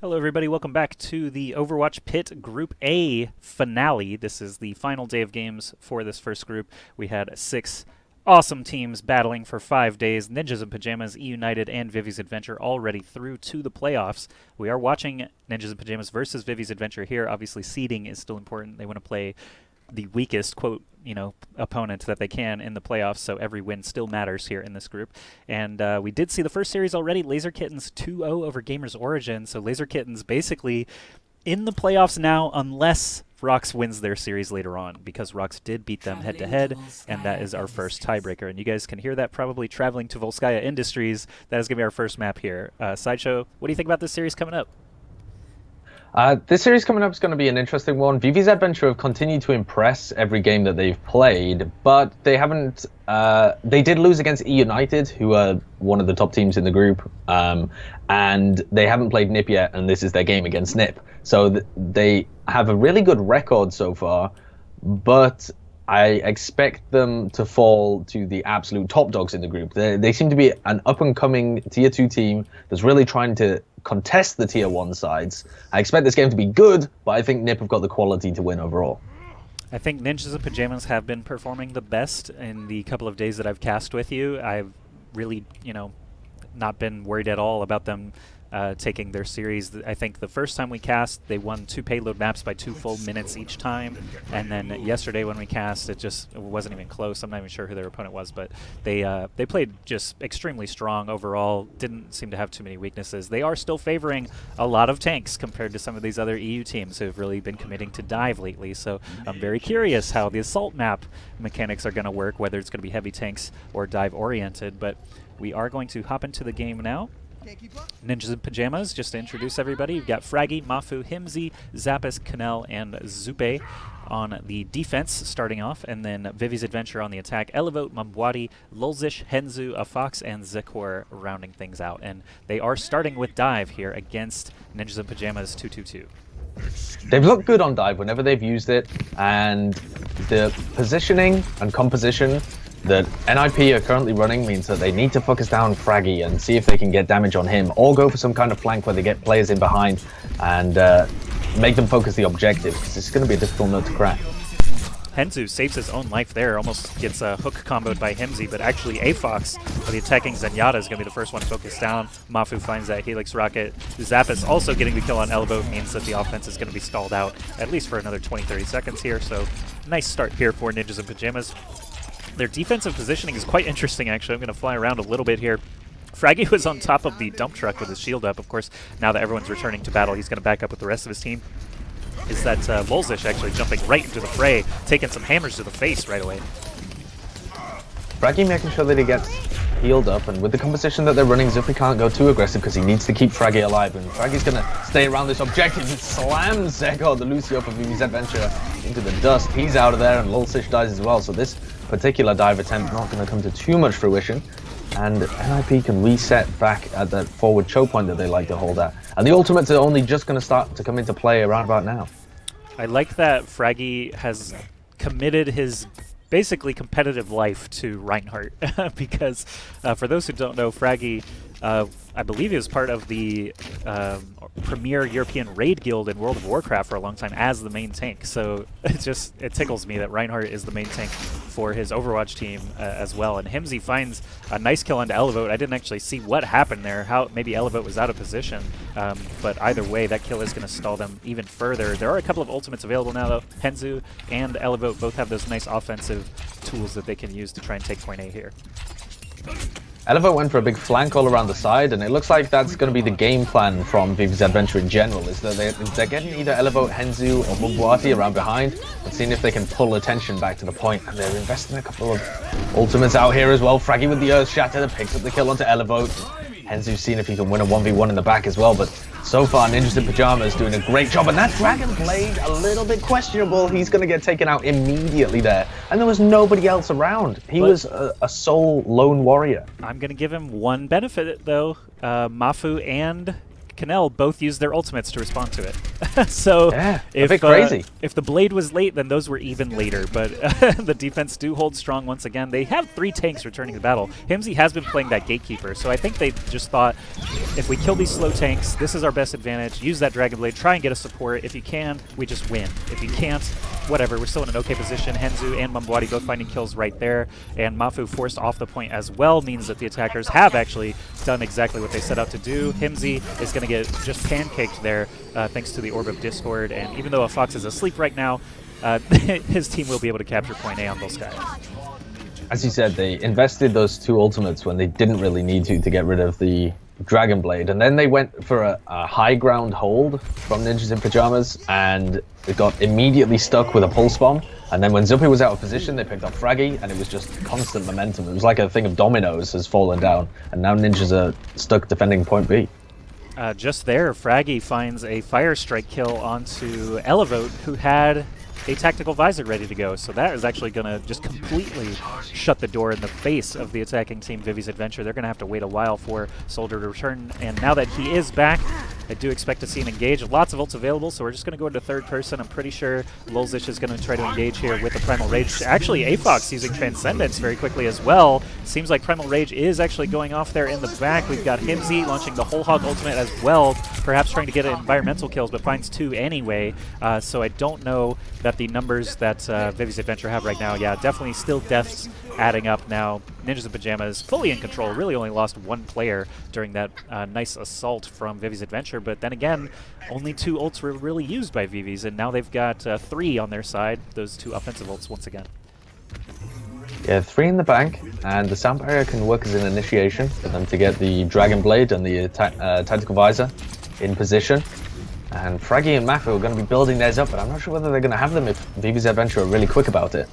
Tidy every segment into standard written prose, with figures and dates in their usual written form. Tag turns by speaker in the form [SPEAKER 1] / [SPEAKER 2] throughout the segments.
[SPEAKER 1] Hello, everybody. Welcome back to the Overwatch PIT Group A finale. This is the final day of games for this first group. We had 6 awesome teams battling for 5 days. Ninjas in Pajamas, E-United, and Vivi's Adventure already through to the playoffs. We are watching Ninjas in Pajamas versus Vivi's Adventure here. Obviously, seeding is still important. They want to play the weakest, quote, opponent that they can in the playoffs, so every win still matters here in this group. And we did see the first series already, Laser Kittens 2-0 over Gamers Origin, so Laser Kittens basically in the playoffs now unless Rox wins their series later on, because Rox did beat them head-to-head, and that is our first tiebreaker. And you guys can hear that probably traveling to Volskaya Industries. That is going to be our first map here. Sideshow, what do you think about this series coming up?
[SPEAKER 2] This series coming up is going to be an interesting one. Vivi's Adventure have continued to impress every game that they've played, but they haven't. They did lose against E-United, who are one of the top teams in the group, and they haven't played NiP yet, and this is their game against NiP. So they have a really good record so far, but I expect them to fall to the absolute top dogs in the group. They seem to be an up-and-coming Tier 2 team that's really trying to contest the Tier 1 sides. I expect this game to be good, but I think NiP have got the quality to win overall.
[SPEAKER 1] I think Ninjas in Pajamas have been performing the best in the couple of days that I've cast with you. I've really, not been worried at all about them taking their series. I think the first time we cast, they won 2 payload maps by 2 full minutes each time, and then yesterday when we cast, it wasn't even close. I'm not even sure who their opponent was, but they played just extremely strong overall, didn't seem to have too many weaknesses. They are still favoring a lot of tanks compared to some of these other EU teams who have really been committing to dive lately, so I'm very curious how the assault map mechanics are going to work, whether it's going to be heavy tanks or dive oriented, but we are going to hop into the game now. Ninjas in Pajamas, just to introduce everybody, you've got Fraggy, Mafu, Himzi, Zappis, Kanel, and Zupe on the defense starting off, and then Vivi's Adventure on the attack. Elevote, Mambwadi, Lulzish, Henzu, Afox, and Zekor rounding things out. And they are starting with dive here against Ninjas in Pajamas 222.
[SPEAKER 2] They've looked good on dive whenever they've used it, and the positioning and composition that NIP are currently running means that they need to focus down Fraggy and see if they can get damage on him, or go for some kind of flank where they get players in behind and make them focus the objective, because it's going to be a difficult nut to crack.
[SPEAKER 1] Henzu saves his own life there, almost gets hook comboed by Himzi, but actually Afox, the attacking Zenyatta, is going to be the first one focused down. Mafu finds that Helix Rocket. Zappis also getting the kill on Elevote means that the offense is going to be stalled out, at least for another 20-30 seconds here, so nice start here for Ninjas in Pajamas. Their defensive positioning is quite interesting, actually. I'm going to fly around a little bit here. Fraggy was on top of the dump truck with his shield up. Of course, now that everyone's returning to battle, he's going to back up with the rest of his team. Is that Lulzish actually jumping right into the fray, taking some hammers to the face right away.
[SPEAKER 2] Fraggy making sure that he gets healed up, and with the composition that they're running, Zupi can't go too aggressive because he needs to keep Fraggy alive, and Fraggy's going to stay around this objective and slams Zekor, the Lucio for Vivi's Adventure, into the dust. He's out of there, and Lulzish dies as well, so this particular dive attempt not going to come to too much fruition, and NIP can reset back at that forward choke point that they like to hold at. And the ultimates are only just going to start to come into play around about now.
[SPEAKER 1] I like that Fraggy has committed his basically competitive life to Reinhardt, because for those who don't know, Fraggy, I believe he was part of the premier European raid guild in World of Warcraft for a long time as the main tank. So it tickles me that Reinhardt is the main tank for his Overwatch team as well. And Himzi finds a nice kill onto Elevote. I didn't actually see what happened there, how maybe Elevote was out of position. But either way, that kill is going to stall them even further. There are a couple of ultimates available now, though. Henzu and Elevote both have those nice offensive tools that they can use to try and take point A here.
[SPEAKER 2] Elevote went for a big flank all around the side, and it looks like that's going to be the game plan from Vivi's Adventure in general, is that they're getting either Elevote, Henzu, or Mubwati around behind, and seeing if they can pull attention back to the point, and they're investing a couple of ultimates out here as well. Fraggy with the Earth Shatter that picks up the kill onto Elevote. Henzu's seeing if he can win a 1v1 in the back as well, but so far Ninjas in Pajamas doing a great job, and that Dragon Blade a little bit questionable. He's going to get taken out immediately there, and there was nobody else around. He was a sole lone warrior.
[SPEAKER 1] I'm going to give him one benefit, though. Mafu and Canel both used their ultimates to respond to it. So
[SPEAKER 2] yeah,
[SPEAKER 1] if,
[SPEAKER 2] a bit crazy.
[SPEAKER 1] If the blade was late, then those were even later. But the defense do hold strong once again. They have 3 tanks returning to battle. Himsy has been playing that gatekeeper, so I think they just thought, if we kill these slow tanks, this is our best advantage. Use that Dragon Blade, try and get a support. If you can, we just win. If you can't, whatever. We're still in an okay position. Henzu and Mambwadi both finding kills right there, and Mafu forced off the point as well means that the attackers have actually done exactly what they set out to do. Himsy is going to get just pancaked there thanks to the Orb of Discord, and even though a Fox is asleep right now, his team will be able to capture point A on Volskaya.
[SPEAKER 2] As you said, they invested those 2 ultimates when they didn't really need to get rid of the Dragon Blade, and then they went for a high ground hold from Ninjas in Pajamas, and it got immediately stuck with a pulse bomb. And then when Zuppy was out of position, they picked up Fraggy, and it was just constant momentum. It was like a thing of dominoes has fallen down, and now Ninjas are stuck defending point B.
[SPEAKER 1] Just there, Fraggy finds a Fire Strike kill onto Elevote, who had a Tactical Visor ready to go. So that is actually going to just completely shut the door in the face of the attacking team Vivi's Adventure. They're going to have to wait a while for Soldier to return. And now that he is back, I do expect to see him engage. Lots of ults available, so we're just going to go into third person. I'm pretty sure Lulzich is going to try to engage here with the Primal Rage. Actually, Afox using Transcendence very quickly as well. Seems like Primal Rage is actually going off there in the back. We've got Himsy launching the Whole Hog ultimate as well, perhaps trying to get environmental kills, but finds 2 anyway. So I don't know that the numbers that Vivi's Adventure have right now, yeah, definitely still deaths adding up now. Ninjas in Pajamas fully in control, really only lost 1 player during that nice assault from Vivi's Adventure, but then again, only 2 ults were really used by Vivi's, and now they've got 3 on their side, those 2 offensive ults once again.
[SPEAKER 2] Yeah, 3 in the bank, and the sound barrier can work as an initiation for them to get the Dragon Blade and the Tactical Visor in position. And Fraggy and Mafu are going to be building theirs up, but I'm not sure whether they're going to have them if Vivi's Adventure are really quick about it.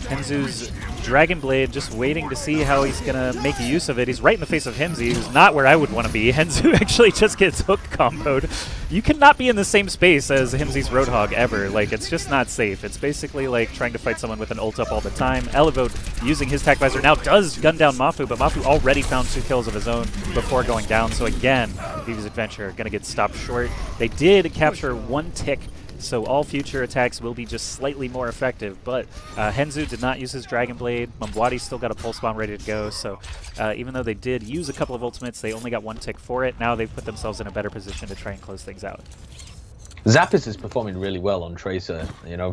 [SPEAKER 1] Henzu's Dragon Blade just waiting to see how he's going to make use of it. He's right in the face of Himsy, who's not where I would want to be. Henzu actually just gets hook comboed. You cannot be in the same space as Himsy's Roadhog ever. Like, it's just not safe. It's basically like trying to fight someone with an ult up all the time. Elevote, using his Tac Visor, now does gun down Mafu, but Mafu already found 2 kills of his own before going down. So again, Vivi's Adventure going to get stopped short. They did capture 1 tick, so all future attacks will be just slightly more effective. But Henzu did not use his Dragon Blade. Mambwadi still got a Pulse Bomb ready to go. So even though they did use a couple of ultimates, they only got 1 tick for it. Now they've put themselves in a better position to try and close things out.
[SPEAKER 2] Zappis is performing really well on Tracer. You know,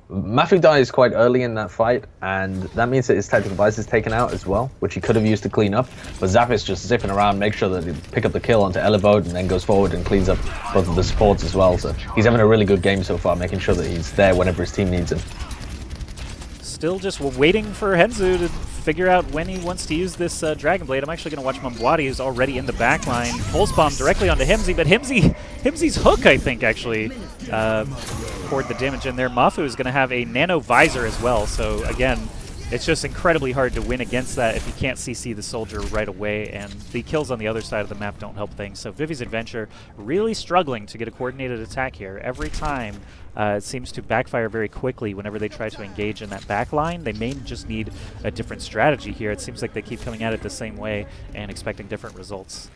[SPEAKER 2] Mafu dies quite early in that fight, and that means that his Tactical Visor is taken out as well, which he could have used to clean up. But Zappis just zipping around, make sure that he pick up the kill onto Elevote, and then goes forward and cleans up both of the supports as well. So he's having a really good game so far, making sure that he's there whenever his team needs him.
[SPEAKER 1] Still just waiting for Henzu to figure out when he wants to use this Dragon Blade. I'm actually going to watch Mambwadi, who's already in the back line. Pulse Bomb directly onto Himsy, but Himsy's hook, I think, actually poured the damage in there. Mafu is going to have a Nano Visor as well, so again, it's just incredibly hard to win against that if you can't CC the Soldier right away, and the kills on the other side of the map don't help things. So Vivi's Adventure really struggling to get a coordinated attack here. Every time it seems to backfire very quickly whenever they try to engage in that back line. They may just need a different strategy here. It seems like they keep coming at it the same way and expecting different results.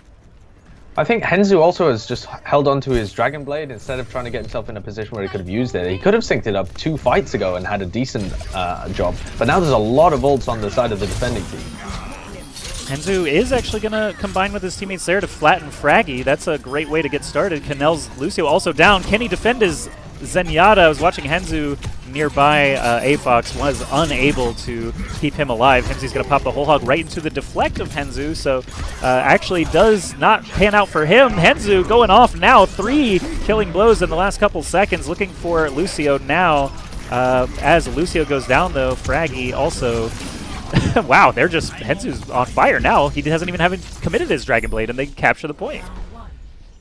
[SPEAKER 2] I think Henzu also has just held on to his Dragon Blade instead of trying to get himself in a position where he could have used it. He could have synced it up 2 fights ago and had a decent job, but now there's a lot of ults on the side of the defending team.
[SPEAKER 1] Henzu is actually going to combine with his teammates there to flatten Fraggy. That's a great way to get started. Canel's Lucio also down. Can he defend his Zenyatta? I was watching Henzu nearby. Afox was unable to keep him alive. Henzu's going to pop the whole hog right into the deflect of Henzu, so actually does not pan out for him. Henzu going off now. 3 killing blows in the last couple seconds, looking for Lucio now. As Lucio goes down, though, Fraggy also... wow, they're just... Henzu's on fire now. He hasn't even committed his Dragon Blade, and they capture the point.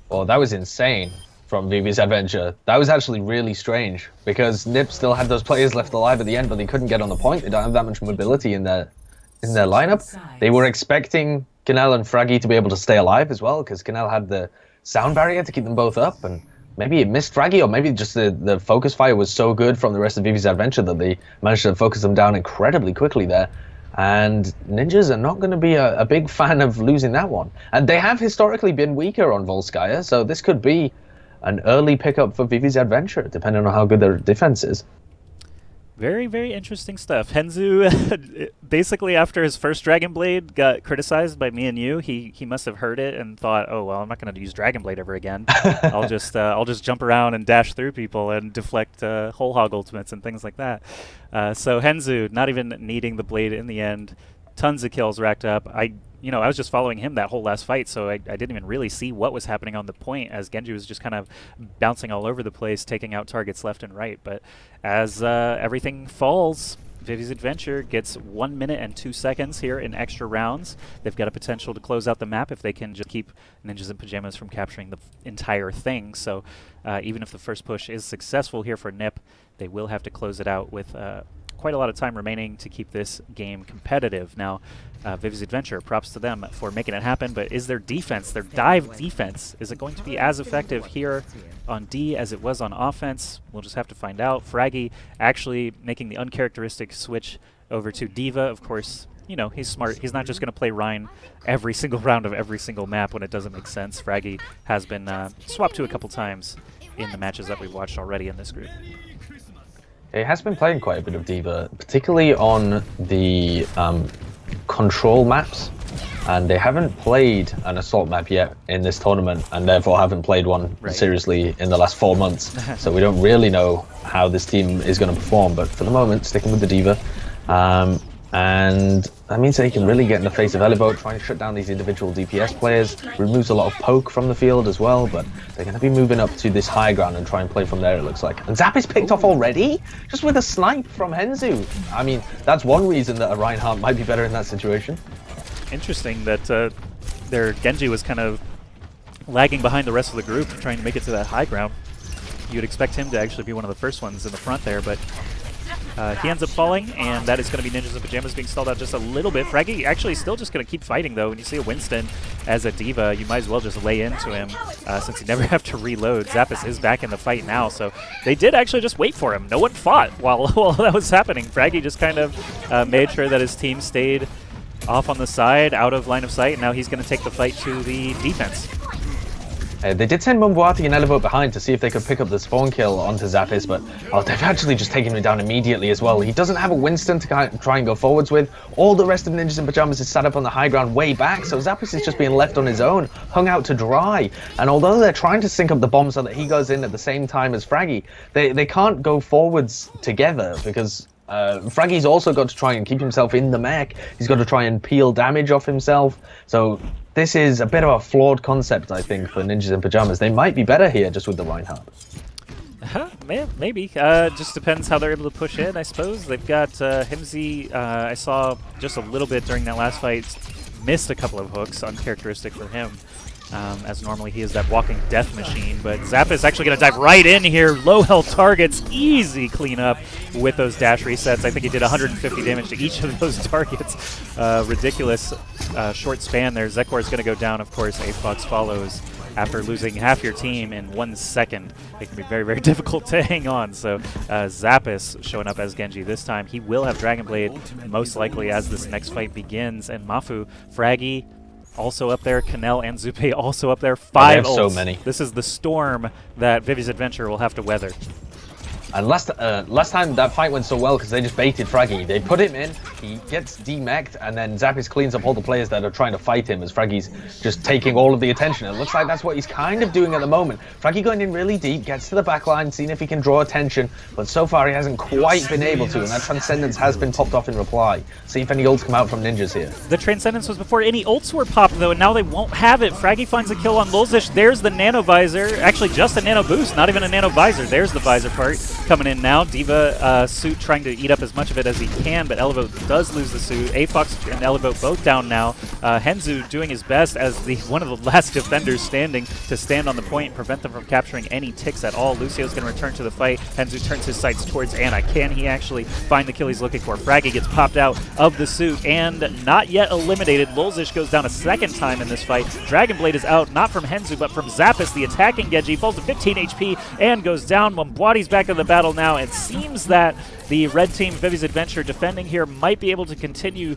[SPEAKER 2] Well, that was insane from Vivi's Adventure. That was actually really strange, because Nip still had those players left alive at the end, but they couldn't get on the point. They don't have that much mobility in their lineup. They were expecting Canel and Fraggy to be able to stay alive as well, because Canel had the sound barrier to keep them both up, and maybe it missed Fraggy, or maybe just the focus fire was so good from the rest of Vivi's Adventure that they managed to focus them down incredibly quickly there. And Ninjas are not going to be a big fan of losing that one. And they have historically been weaker on Volskaya, so this could be an early pickup for Vivi's Adventure, depending on how good their defense is.
[SPEAKER 1] Very, very interesting stuff. Henzu, basically after his first Dragon Blade got criticized by me and you, he must have heard it and thought, oh well, I'm not going to use Dragon Blade ever again. I'll just jump around and dash through people and deflect whole hog ultimates and things like that. So Henzu, not even needing the blade in the end, tons of kills racked up. I was just following him that whole last fight, so I didn't even really see what was happening on the point, as Genji was just kind of bouncing all over the place, taking out targets left and right. But as everything falls, Vivi's Adventure gets 1 minute and 2 seconds here in extra rounds. They've got a potential to close out the map if they can just keep Ninjas in Pajamas from capturing the entire thing. So even if the first push is successful here for NIP, they will have to close it out with quite a lot of time remaining to keep this game competitive. Now, Vivi's Adventure, props to them for making it happen, but is their defense, their dive defense, is it going to be as effective here on D as it was on offense? We'll just have to find out. Fraggy actually making the uncharacteristic switch over to D.Va. Of course, he's smart. He's not just going to play Rein every single round of every single map when it doesn't make sense. Fraggy has been swapped to a couple times in the matches that we've watched already in this group.
[SPEAKER 2] He has been playing quite a bit of D.Va, particularly on the control maps, and they haven't played an assault map yet in this tournament, and therefore haven't played one seriously in the last 4 months. So we don't really know how this team is going to perform, but for the moment, sticking with the D.Va. And that means that he can really get in the face of Elevate, trying to shut down these individual DPS players, removes a lot of poke from the field as well, but they're going to be moving up to this high ground and try and play from there, it looks like. And Zap is picked off already? Just with a snipe from Henzu. I mean, that's one reason that a Reinhardt might be better in that situation.
[SPEAKER 1] Interesting that their Genji was kind of lagging behind the rest of the group, trying to make it to that high ground. You'd expect him to actually be one of the first ones in the front there, but he ends up falling, and that is going to be Ninjas in Pajamas being stalled out just a little bit. Fraggy actually still just going to keep fighting, though. When you see a Winston as a D.Va, you might as well just lay into him since you never have to reload. Zappis is back in the fight now, so they did actually just wait for him. No one fought while that was happening. Fraggy just kind of made sure that his team stayed off on the side, out of line of sight, and now he's going to take the fight to the defense.
[SPEAKER 2] They did send Mumbuati and Elevate behind to see if they could pick up the spawn kill onto Zappis, but they've actually just taken him down immediately as well. He doesn't have a Winston to try and go forwards with. All the rest of Ninjas in Pajamas is sat up on the high ground way back, so Zappis is just being left on his own, hung out to dry. And although they're trying to sync up the bomb so that he goes in at the same time as Fraggy, they can't go forwards together because Fraggy's also got to try and keep himself in the mech. He's got to try and peel damage off himself. So this is a bit of a flawed concept, I think, for Ninjas in Pajamas. They might be better here just with the Reinhardt.
[SPEAKER 1] Maybe. Just depends how they're able to push in, I suppose. They've got Himsy, I saw just a little bit during that last fight, missed a couple of hooks, uncharacteristic for him. As normally he is that walking death machine, but Zappa is actually going to dive right in here. Low health targets, easy cleanup with those dash resets. I think he did 150 damage to each of those targets. Ridiculous short span there. Zekor is going to go down, of course. Afox follows after losing half your team in 1 second. It can be very, very difficult to hang on. So Zappis showing up as Genji this time. He will have Dragon Blade most likely as this next fight begins. And Mafu, Fraggy, also up there, Kanel and Zupe also up there. 5 ults.
[SPEAKER 2] So many.
[SPEAKER 1] This is the storm that Vivi's Adventure will have to weather.
[SPEAKER 2] And last time that fight went so well because they just baited Fraggy. They put him in, he gets demeched, and then Zappis cleans up all the players that are trying to fight him as Fraggy's just taking all of the attention. It looks like that's what he's kind of doing at the moment. Fraggy going in really deep, gets to the back line, seeing if he can draw attention, but so far he hasn't quite been able to, and that Transcendence has been popped off in reply. See if any ults come out from Ninjas here.
[SPEAKER 1] The Transcendence was before any ults were popped, though, and now they won't have it. Fraggy finds a kill on Lulzish. There's the Nano Visor. Actually, just a Nano Boost, not even a Nano Visor. There's the Visor part coming in now. D.Va suit trying to eat up as much of it as he can, but Elevate does lose the suit. Afox and Elevate both down now. Henzu doing his best as one of the last defenders standing to stand on the point and prevent them from capturing any ticks at all. Lucio's going to return to the fight. Henzu turns his sights towards Ana. Can he actually find the kill he's looking for? Fraggy gets popped out of the suit and not yet eliminated. Lulzish goes down a second time in this fight. Dragon Blade is out, not from Henzu, but from Zappis. The attacking Genji falls to 15 HP and goes down. Mumbuati's back in the battle. battle now. It seems that the red team, Vivi's Adventure, defending here might be able to continue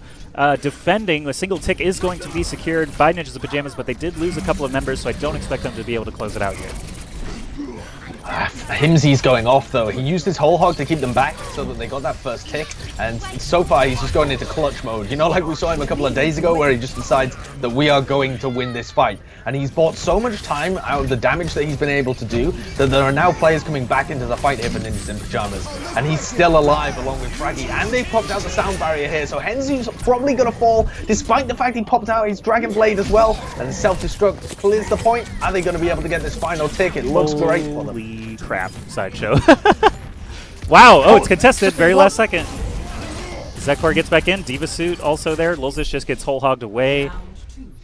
[SPEAKER 1] defending. A single tick is going to be secured by Ninjas in Pajamas, but they did lose a couple of members, so I don't expect them to be able to close it out here.
[SPEAKER 2] Himsy's going off though. He used his whole hog to keep them back so that they got that first tick, and so far he's just going into clutch mode. You know, like we saw him a couple of days ago where he just decides that we are going to win this fight. And he's bought so much time out of the damage that he's been able to do that there are now players coming back into the fight here for Ninjas in Pajamas. And he's still alive along with Fraggy, and they've popped out the sound barrier here, so Henzy's probably going to fall despite the fact he popped out his Dragon Blade as well, and self-destruct clears the point. Are they going to be able to get this final tick? It looks great for them.
[SPEAKER 1] Holy crap, sideshow. Wow, oh, it's contested, very last second. Zekor gets back in, Diva Suit also there. Lulzish just gets whole hogged away,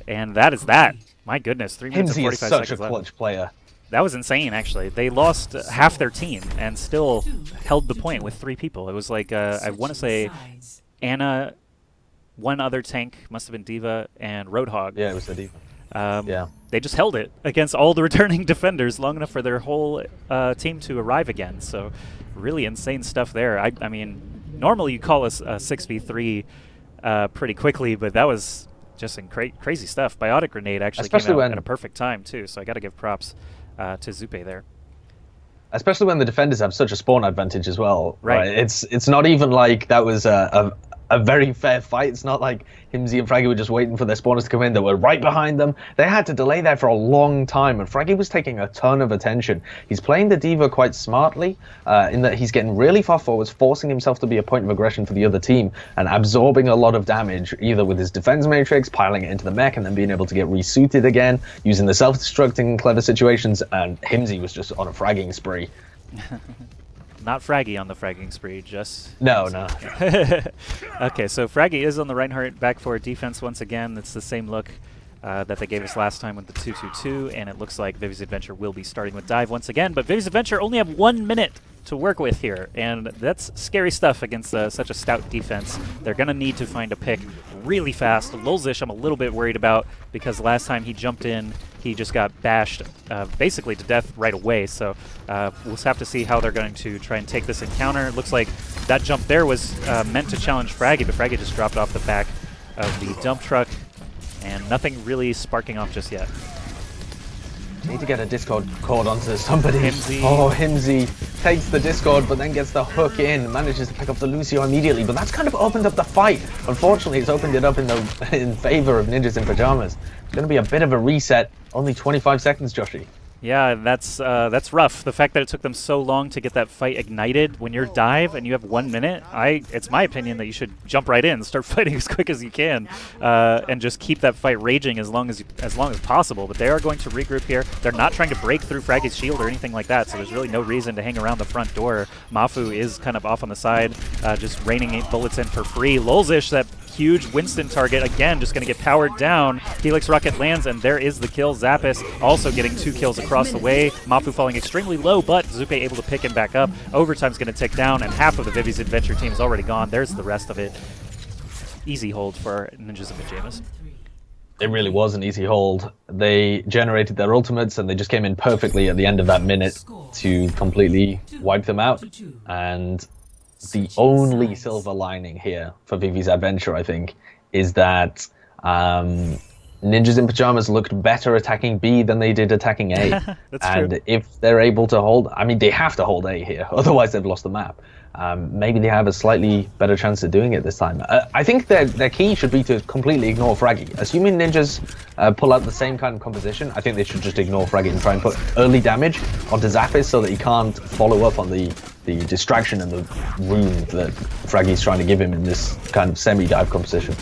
[SPEAKER 1] and that is that. My goodness, 3 minutes and 45 seconds left.
[SPEAKER 2] Himzy is such a clutch player.
[SPEAKER 1] That was insane, actually. They lost half their team and still held the point with 3 people. It was like, I want to say, Anna, one other tank, must have been Diva, and Roadhog.
[SPEAKER 2] Yeah, it was the Diva.
[SPEAKER 1] Yeah. They just held it against all the returning defenders long enough for their whole team to arrive again. So really insane stuff there. I mean, normally you call us a 6v3 pretty quickly, but that was just crazy stuff. Biotic Grenade actually came out at a perfect time, too, so I got to give props to Zupe there.
[SPEAKER 2] Especially when the defenders have such a spawn advantage as well.
[SPEAKER 1] Right.
[SPEAKER 2] It's not even like that was a very fair fight. It's not like Himzy and Fraggy were just waiting for their spawners to come in. They were right behind them. They had to delay there for a long time, and Fraggy was taking a ton of attention. He's playing the Diva quite smartly in that he's getting really far forwards, forcing himself to be a point of aggression for the other team, and absorbing a lot of damage, either with his defense matrix, piling it into the mech, and then being able to get resuited again, using the self-destructing in clever situations, and Himzy was just on a fragging spree.
[SPEAKER 1] Not Fraggy on the fragging spree, just...
[SPEAKER 2] No.
[SPEAKER 1] Okay, so Fraggy is on the Reinhardt back for defense once again. It's the same look that they gave us last time with the 2-2-2, and it looks like Vivi's Adventure will be starting with dive once again, but Vivi's Adventure only have 1 minute to work with here, and that's scary stuff against such a stout defense. They're going to need to find a pick really fast. Lulzish I'm a little bit worried about, because last time he jumped in, he just got bashed basically to death right away, so we'll have to see how they're going to try and take this encounter. It looks like that jump there was meant to challenge Fraggy, but Fraggy just dropped off the back of the dump truck, and nothing really sparking off just yet.
[SPEAKER 2] Need to get a Discord cord onto somebody.
[SPEAKER 1] Himzy.
[SPEAKER 2] Oh, Himzy takes the Discord, but then gets the hook in, manages to pick up the Lucio immediately, but that's kind of opened up the fight. Unfortunately, it's opened it up in favor of Ninjas in Pajamas. It's going to be a bit of a reset. Only 25 seconds, Joshy.
[SPEAKER 1] Yeah, that's rough. The fact that it took them so long to get that fight ignited. When you're dive and you have 1 minute, it's my opinion that you should jump right in, start fighting as quick as you can, and just keep that fight raging as long as possible. But they are going to regroup here. They're not trying to break through Fraggy's shield or anything like that, so there's really no reason to hang around the front door. Mafu is kind of off on the side, just raining 8 bullets in for free. Lulzish, that huge Winston target, again, just going to get powered down. Helix Rocket lands, and there is the kill. Zappis also getting 2 kills across the way. Mafu falling extremely low, but Zupe able to pick him back up. Overtime's going to tick down, and half of the Vivi's Adventure team is already gone. There's the rest of it. Easy hold for Ninjas in Pajamas.
[SPEAKER 2] It really was an easy hold. They generated their ultimates, and they just came in perfectly at the end of that minute to completely wipe them out. And the only silver lining here for Vivi's Adventure, I think, is that Ninjas in Pajamas looked better attacking B than they did attacking A.
[SPEAKER 1] That's
[SPEAKER 2] and
[SPEAKER 1] true.
[SPEAKER 2] if they're able to hold, I mean, they have to hold A here, otherwise they've lost the map. Maybe they have a slightly better chance of doing it this time. I think their key should be to completely ignore Fraggy. Assuming Ninjas pull out the same kind of composition, I think they should just ignore Fraggy and try and put early damage onto Zappis so that he can't follow up on the distraction and the rune that Fraggy's trying to give him in this kind of semi-dive composition.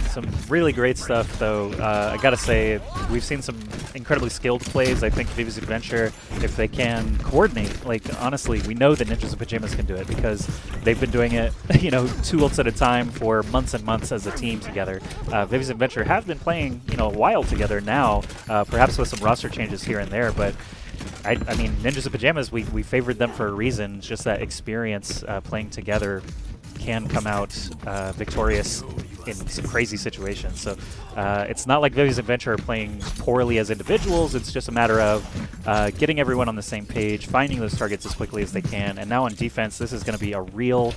[SPEAKER 1] Some really great stuff, though. I gotta say, we've seen some incredibly skilled plays. I think Vivi's Adventure, if they can coordinate, like, honestly, we know that Ninjas in Pajamas can do it because they've been doing it, 2 ults at a time for months and months as a team together. Vivi's Adventure have been playing, a while together now, perhaps with some roster changes here and there, but I mean, Ninjas in Pajamas, we favored them for a reason. It's just that experience playing together can come out victorious in some crazy situations. So it's not like Vivi's Adventure are playing poorly as individuals. It's just a matter of getting everyone on the same page, finding those targets as quickly as they can. And now on defense, this is going to be a real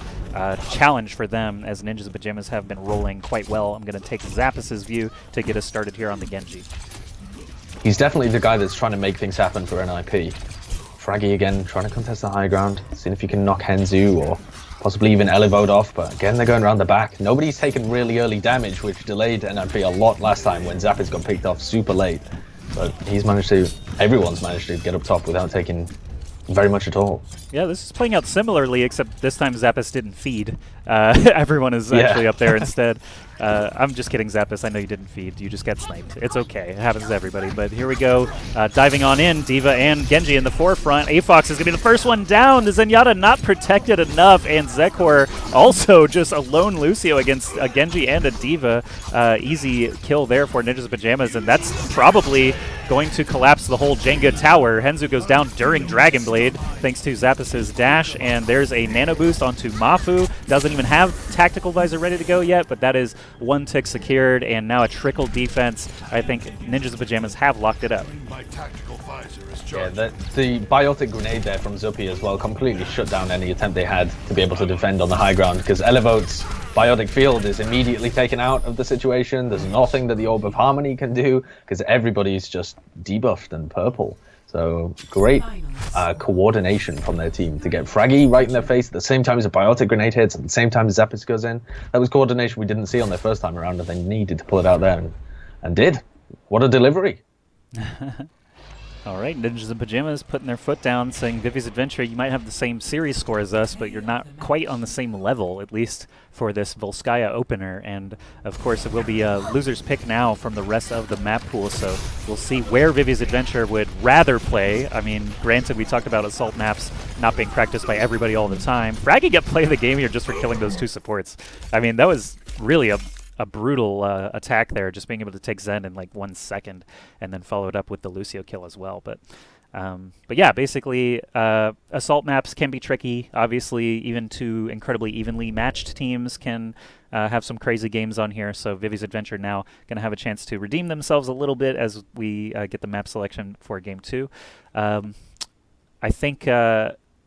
[SPEAKER 1] challenge for them, as Ninjas in Pajamas have been rolling quite well. I'm going to take Zappis' view to get us started here on the Genji.
[SPEAKER 2] He's definitely the guy that's trying to make things happen for NIP. Fraggy again, trying to contest the high ground, seeing if he can knock Henzu or possibly even Elevode off, but again they're going around the back. Nobody's taken really early damage, which delayed NIP a lot last time when Zappis got picked off super late. But everyone's managed to get up top without taking very much at all.
[SPEAKER 1] Yeah, this is playing out similarly, except this time Zappis didn't feed. Everyone is actually up there instead. I'm just kidding, Zappis. I know you didn't feed. You just got sniped. It's okay. It happens to everybody. But here we go. Diving on in. D.Va and Genji in the forefront. AFox is going to be the first one down. The Zenyatta not protected enough. And Zekor also just a lone Lucio against a Genji and a D.Va. Easy kill there for Ninjas in Pajamas. And that's probably going to collapse the whole Jenga tower. Henzu goes down during Dragon Blade thanks to Zappis' dash. And there's a nano boost onto Mafu. Doesn't even have Tactical Visor ready to go yet, but that is one tick secured, and now a trickle defense. I think Ninjas in Pajamas have locked it up.
[SPEAKER 2] Yeah, the biotic grenade there from Zuppy as well completely shut down any attempt they had to be able to defend on the high ground, because Elevode's biotic field is immediately taken out of the situation. There's nothing that the Orb of Harmony can do, because everybody's just debuffed and purple. So great coordination from their team to get Fraggy right in their face at the same time as a biotic grenade hits, at the same time as Zappis goes in. That was coordination we didn't see on their first time around, and they needed to pull it out there, and did. What a delivery.
[SPEAKER 1] All right, Ninjas in Pajamas putting their foot down, saying Vivi's Adventure, you might have the same series score as us, but you're not quite on the same level, at least for this Volskaya opener. And, of course, it will be a loser's pick now from the rest of the map pool, so we'll see where Vivi's Adventure would rather play. I mean, granted, we talked about assault maps not being practiced by everybody all the time. Fraggy got play of the game here just for killing those two supports. I mean, that was really a brutal attack there, just being able to take Zen in like 1 second and then follow it up with the Lucio kill as well. But yeah, basically assault maps can be tricky. Obviously, even two incredibly evenly matched teams can have some crazy games on here. So Vivi's Adventure now going to have a chance to redeem themselves a little bit as we get the map selection for Game 2. I think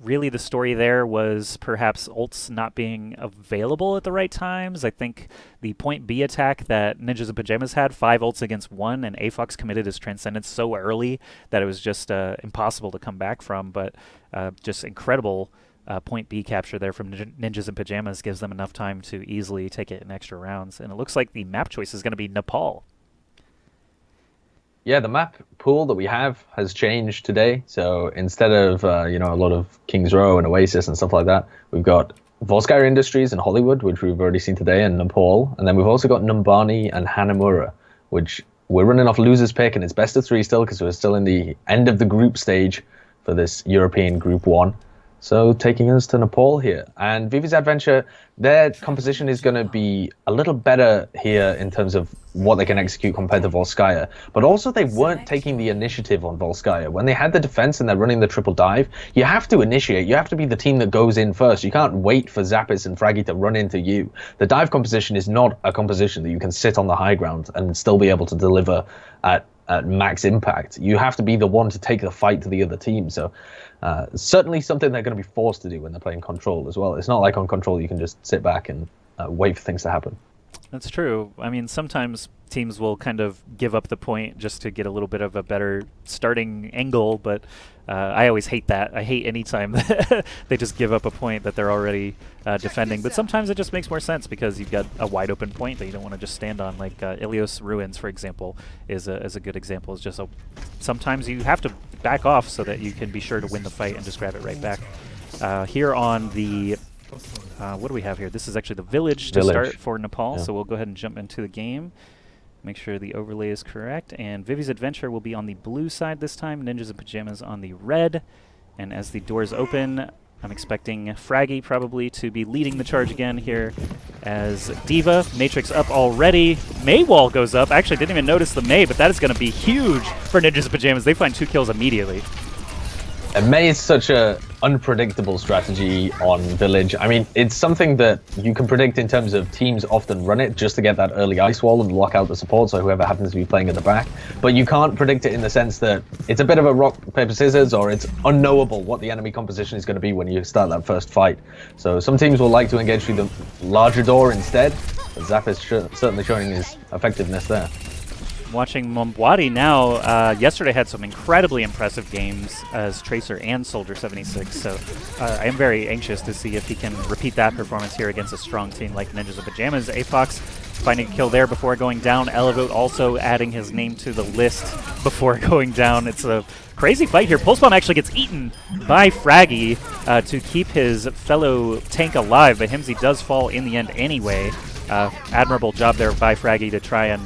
[SPEAKER 1] really the story there was perhaps ults not being available at the right times. I think the point B attack that Ninjas in Pajamas had, 5 ults against 1, and AFox committed his Transcendence so early that it was just impossible to come back from. But just incredible point B capture there from Ninjas in Pajamas gives them enough time to easily take it in extra rounds. And it looks like the map choice is going to be Nepal.
[SPEAKER 2] Yeah, the map pool that we have has changed today. So instead of a lot of Kings Row and Oasis and stuff like that, we've got Volskaya Industries and Hollywood, which we've already seen today, and Nepal. And then we've also got Numbani and Hanamura, which we're running off loser's pick, and it's best of 3 still because we're still in the end of the group stage for this European Group 1. So taking us to Nepal here. And Vivi's Adventure, their composition is going to be a little better here in terms of what they can execute compared to Volskaya. But also they weren't taking the initiative on Volskaya. When they had the defense and they're running the triple dive, you have to initiate. You have to be the team that goes in first. You can't wait for Zappis and Fraggy to run into you. The dive composition is not a composition that you can sit on the high ground and still be able to deliver at max impact. You have to be the one to take the fight to the other team. So certainly something they're going to be forced to do when they're playing Control as well. It's not like on Control you can just sit back and wait for things to happen. That's
[SPEAKER 1] true. I mean, sometimes teams will kind of give up the point just to get a little bit of a better starting angle, but I always hate that. I hate any time they just give up a point that they're already defending. But sometimes it just makes more sense because you've got a wide open point that you don't want to just stand on. Like Ilios Ruins, for example, is a good example. It's just sometimes you have to back off so that you can be sure to win the fight and just grab it right back. Here on the what do we have here? This is actually the village to start for Nepal, so we'll go ahead and jump into the game. Make sure the overlay is correct. And Vivi's Adventure will be on the blue side this time, Ninjas in Pajamas on the red. And as the doors open, I'm expecting Fraggy probably to be leading the charge again here as D.Va. Matrix up already. May wall goes up. I actually didn't even notice the May, but that is going to be huge for Ninjas in Pajamas. They find 2 kills immediately.
[SPEAKER 2] And May is such a unpredictable strategy on Village. I mean, it's something that you can predict in terms of teams often run it just to get that early ice wall and lock out the support, so whoever happens to be playing at the back. But you can't predict it in the sense that it's a bit of a rock, paper, scissors, or it's unknowable what the enemy composition is going to be when you start that first fight. So some teams will like to engage through the larger door instead, but Zap is certainly showing his effectiveness there.
[SPEAKER 1] Watching Mombwadi now, yesterday had some incredibly impressive games as Tracer and Soldier 76, so I am very anxious to see if he can repeat that performance here against a strong team like Ninjas of Pajamas. Afox finding a kill there before going down. Elevote also adding his name to the list before going down. It's a crazy fight here. Pulse Bomb actually gets eaten by Fraggy to keep his fellow tank alive, but Himsy does fall in the end anyway. Admirable job there by Fraggy to try and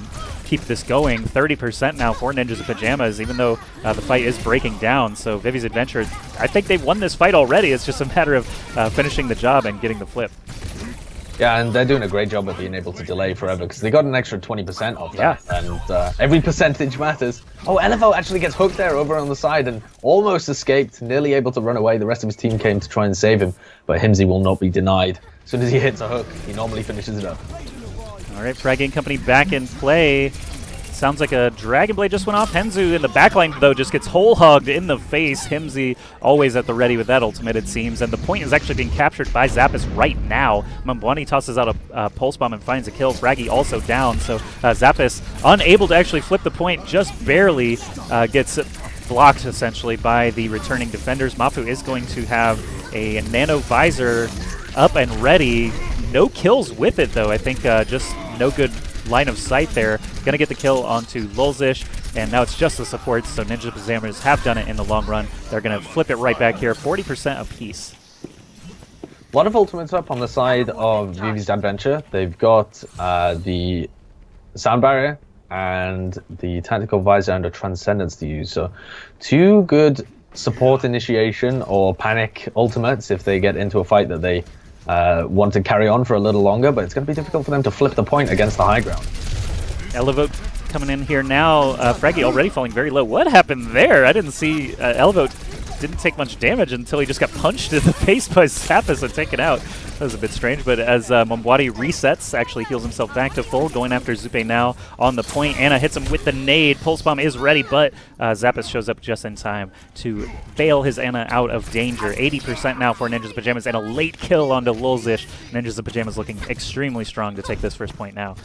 [SPEAKER 1] keep this going. 30% now for Ninjas of Pajamas, even though the fight is breaking down. So Vivi's Adventure, I think they've won this fight already. It's just a matter of finishing the job and getting the flip.
[SPEAKER 2] Yeah, and they're doing a great job of being able to delay forever because they got an extra 20% off that.
[SPEAKER 1] Yeah.
[SPEAKER 2] And every percentage matters. Oh, Elevo actually gets hooked there over on the side and almost escaped, nearly able to run away. The rest of his team came to try and save him, but Himsy will not be denied. As soon as he hits a hook, he normally finishes it up.
[SPEAKER 1] All right, Fraggy and company back in play. Sounds like a Dragon Blade just went off. Henzu in the backline, though, just gets whole-hugged in the face. Himsy always at the ready with that ultimate, it seems. And the point is actually being captured by Zappis right now. Mombwadi tosses out a Pulse Bomb and finds a kill. Fraggy also down. So Zappis unable to actually flip the point, just barely gets blocked, essentially, by the returning defenders. Mafu is going to have a Nano Visor up and ready. No kills with it, though. I think just no good line of sight there. Gonna get the kill onto Lulzish, and now it's just the supports, so Ninja Pajamas have done it in the long run. They're gonna flip it right back here, 40% apiece.
[SPEAKER 2] A lot of ultimates up on the side of Vivi's Adventure. They've got the Sound Barrier and the Tactical Visor under Transcendence to use, so two good support initiation or panic ultimates if they get into a fight that they want to carry on for a little longer, but it's going to be difficult for them to flip the point against the high ground.
[SPEAKER 1] Elevote coming in here now. Fraggy already falling very low. What happened there? I didn't see Elevote didn't take much damage until he just got punched in the face by Zappis and taken out. That was a bit strange, but as Mombwadi resets, actually heals himself back to full, going after Zupe now on the point. Anna hits him with the nade. Pulse Bomb is ready, but Zappis shows up just in time to bail his Anna out of danger. 80% now for Ninjas Pajamas, and a late kill onto Lulzish. Ninjas Pajamas looking extremely strong to take this first point now.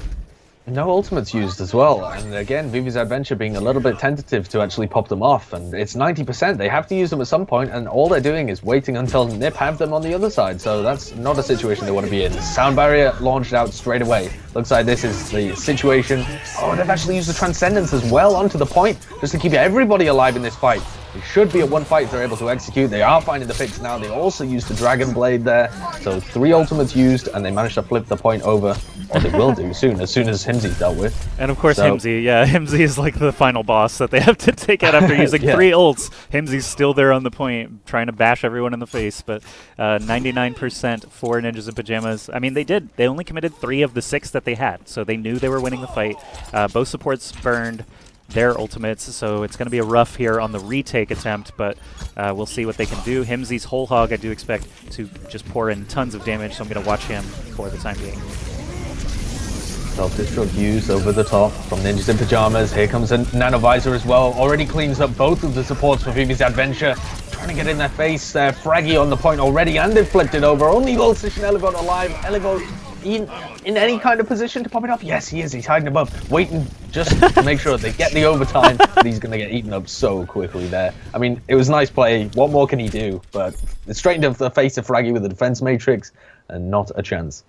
[SPEAKER 2] No ultimates used as well, and again, Vivi's Adventure being a little bit tentative to actually pop them off, and it's 90%. They have to use them at some point, and all they're doing is waiting until Nip have them on the other side, so that's not a situation they want to be in. Sound Barrier launched out straight away. Looks like this is the situation. Oh, they've actually used the Transcendence as well onto the point, just to keep everybody alive in this fight. They should be at one fight if they're able to execute. They are finding the picks now. They also used the Dragon Blade there. So 3 ultimates used, and they managed to flip the point over. Or they will do soon as Himsy's dealt with.
[SPEAKER 1] And of course Himsy, yeah, Himsy is like the final boss that they have to take out after using 3 ults. Himsy's still there on the point, trying to bash everyone in the face, but 99% for Ninjas in Pajamas. I mean, they only committed 3 of the 6 that they had, so they knew they were winning the fight. Both supports burned their ultimates, so it's going to be a rough here on the retake attempt, but we'll see what they can do. Himsy's whole hog I do expect to just pour in tons of damage, so I'm going to watch him for the time being.
[SPEAKER 2] Self-destruct used over the top from Ninjas in Pajamas. Here comes a Nano Visor as well. Already cleans up both of the supports for Vivi's Adventure. Trying to get in their face there. Fraggy on the point already, and they've flipped it over. Only Lulzish and Elevote alive. Elevote in any kind of position to pop it up? Yes, he is. He's hiding above, waiting just to make sure they get the overtime. But he's going to get eaten up so quickly there. I mean, it was nice play. What more can he do? But it's straight into the face of Fraggy with the defense matrix, and not a chance.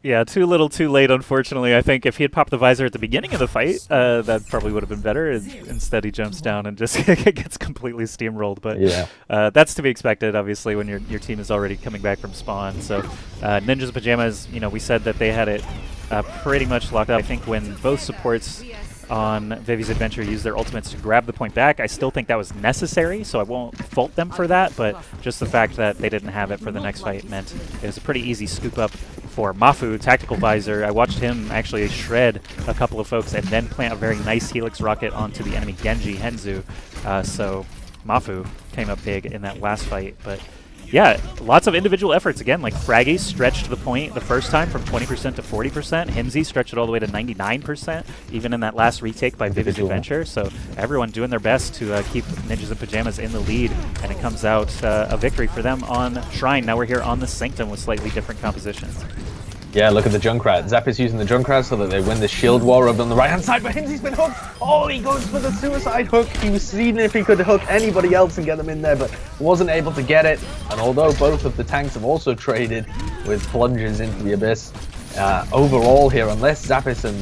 [SPEAKER 1] Yeah, too little, too late, unfortunately. I think if he had popped the visor at the beginning of the fight, that probably would have been better. Instead, he jumps down and just gets completely steamrolled. But yeah, that's to be expected, obviously, when your team is already coming back from spawn. So Ninjas Pajamas, you know, we said that they had it pretty much locked up. I think when both supports on Vivi's Adventure used their ultimates to grab the point back, I still think that was necessary, so I won't fault them for that, but just the fact that they didn't have it for the next fight meant it was a pretty easy scoop up for Mafu. Tactical Visor, I watched him actually shred a couple of folks and then plant a very nice Helix rocket onto the enemy Genji, Henzu, so Mafu came up big in that last fight, but Yeah, lots of individual efforts. Again, like Fraggy stretched the point the first time from 20% to 40%. Himsy stretched it all the way to 99%, even in that last retake by Vivi's Adventure. So everyone doing their best to keep Ninjas in Pajamas in the lead, and it comes out a victory for them on Shrine. Now we're here on the Sanctum with slightly different compositions.
[SPEAKER 2] Yeah, look at the Junkrat. Zap is using the Junkrat so that they win the shield war over on the right-hand side, but Himsy's been hooked! Oh, he goes for the suicide hook! He was seeing if he could hook anybody else and get them in there, but wasn't able to get it. And although both of the tanks have also traded with plunges into the abyss, overall here, unless Zappis and